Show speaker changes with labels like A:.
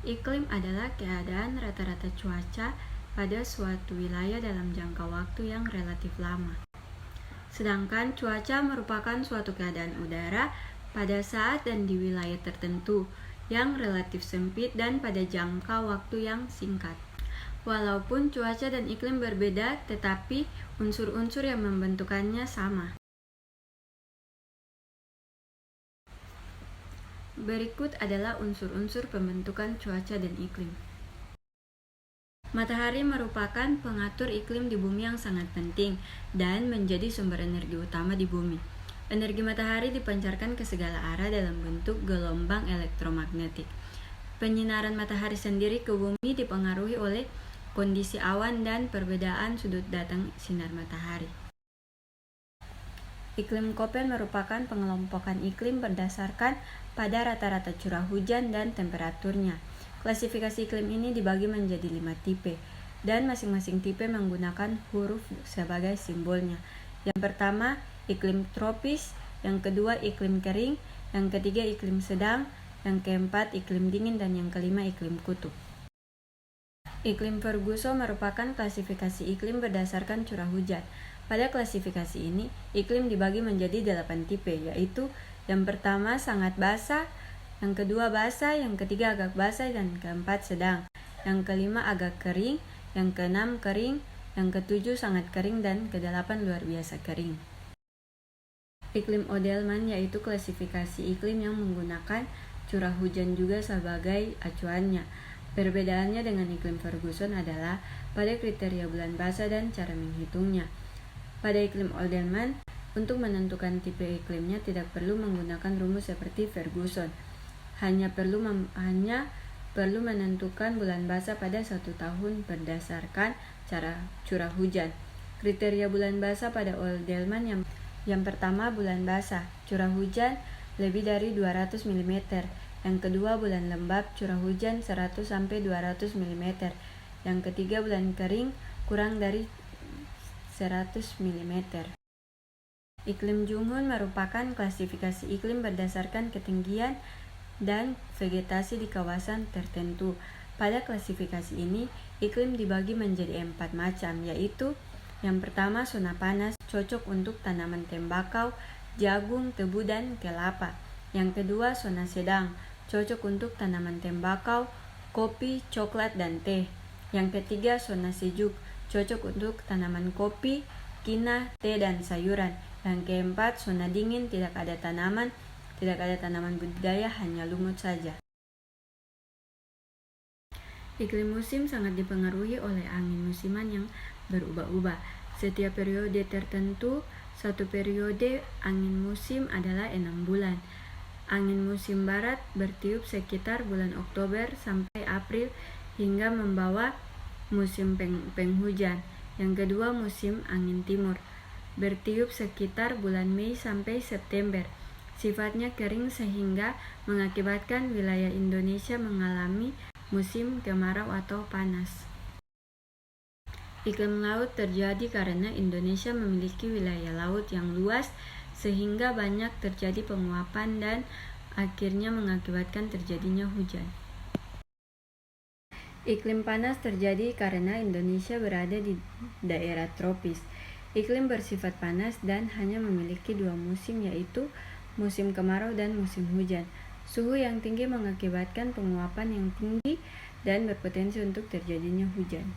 A: Iklim adalah keadaan rata-rata cuaca pada suatu wilayah dalam jangka waktu yang relatif lama. Sedangkan cuaca merupakan suatu keadaan udara pada saat dan di wilayah tertentu yang relatif sempit dan pada jangka waktu yang singkat. Walaupun cuaca dan iklim berbeda, tetapi unsur-unsur yang membentukannya sama. Berikut adalah unsur-unsur pembentukan cuaca dan iklim. Matahari merupakan pengatur iklim di bumi yang sangat penting dan menjadi sumber energi utama di bumi. Energi matahari dipancarkan ke segala arah dalam bentuk gelombang elektromagnetik. Penyinaran matahari sendiri ke bumi dipengaruhi oleh kondisi awan dan perbedaan sudut datang sinar matahari. Iklim Köppen merupakan pengelompokan iklim berdasarkan pada rata-rata curah hujan dan temperaturnya. Klasifikasi iklim ini dibagi menjadi 5 tipe, dan masing-masing tipe menggunakan huruf sebagai simbolnya. Yang pertama, iklim tropis, yang kedua iklim kering, yang ketiga iklim sedang, yang keempat iklim dingin, dan yang kelima iklim kutub. Iklim Ferguson merupakan klasifikasi iklim berdasarkan curah hujan. Pada klasifikasi ini, iklim dibagi menjadi 8 tipe, yaitu yang pertama sangat basah, yang kedua basah, yang ketiga agak basah, dan keempat sedang, yang kelima agak kering, yang keenam kering, yang ketujuh sangat kering, dan kedelapan luar biasa kering. Iklim Odelman yaitu klasifikasi iklim yang menggunakan curah hujan juga sebagai acuannya. Perbedaannya dengan iklim Ferguson adalah pada kriteria bulan basah dan cara menghitungnya. Pada iklim Odelman, untuk menentukan tipe iklimnya tidak perlu menggunakan rumus seperti Ferguson. Hanya perlu menentukan bulan basah pada 1 tahun berdasarkan cara curah hujan. Kriteria bulan basah pada Odelman yang pertama bulan basah, curah hujan lebih dari 200 mm. Yang kedua bulan lembab, curah hujan 100-200 mm. Yang ketiga bulan kering, kurang dari 100 mm. Iklim Junghun merupakan klasifikasi iklim berdasarkan ketinggian dan vegetasi di kawasan tertentu. Pada klasifikasi ini, iklim dibagi menjadi 4 macam, yaitu yang pertama zona panas, cocok untuk tanaman tembakau, jagung, tebu, dan kelapa. Yang kedua zona sedang, cocok untuk tanaman tembakau, kopi, coklat, dan teh. Yang ketiga zona sejuk, cocok untuk tanaman kopi, kina, teh, dan sayuran. Yang keempat zona dingin, tidak ada tanaman budidaya, hanya lumut saja. Iklim musim sangat dipengaruhi oleh angin musiman yang berubah-ubah. Setiap periode tertentu, satu periode angin musim adalah 6 bulan. Angin musim barat bertiup sekitar bulan Oktober sampai April hingga membawa musim penghujan. Yang kedua musim angin timur bertiup sekitar bulan Mei sampai September. Sifatnya kering sehingga mengakibatkan wilayah Indonesia mengalami musim kemarau atau panas. Iklim laut terjadi karena Indonesia memiliki wilayah laut yang luas sehingga banyak terjadi penguapan dan akhirnya mengakibatkan terjadinya hujan. Iklim panas terjadi karena Indonesia berada di daerah tropis. Iklim bersifat panas dan hanya memiliki 2 musim, yaitu musim kemarau dan musim hujan. Suhu yang tinggi mengakibatkan penguapan yang tinggi dan berpotensi untuk terjadinya hujan.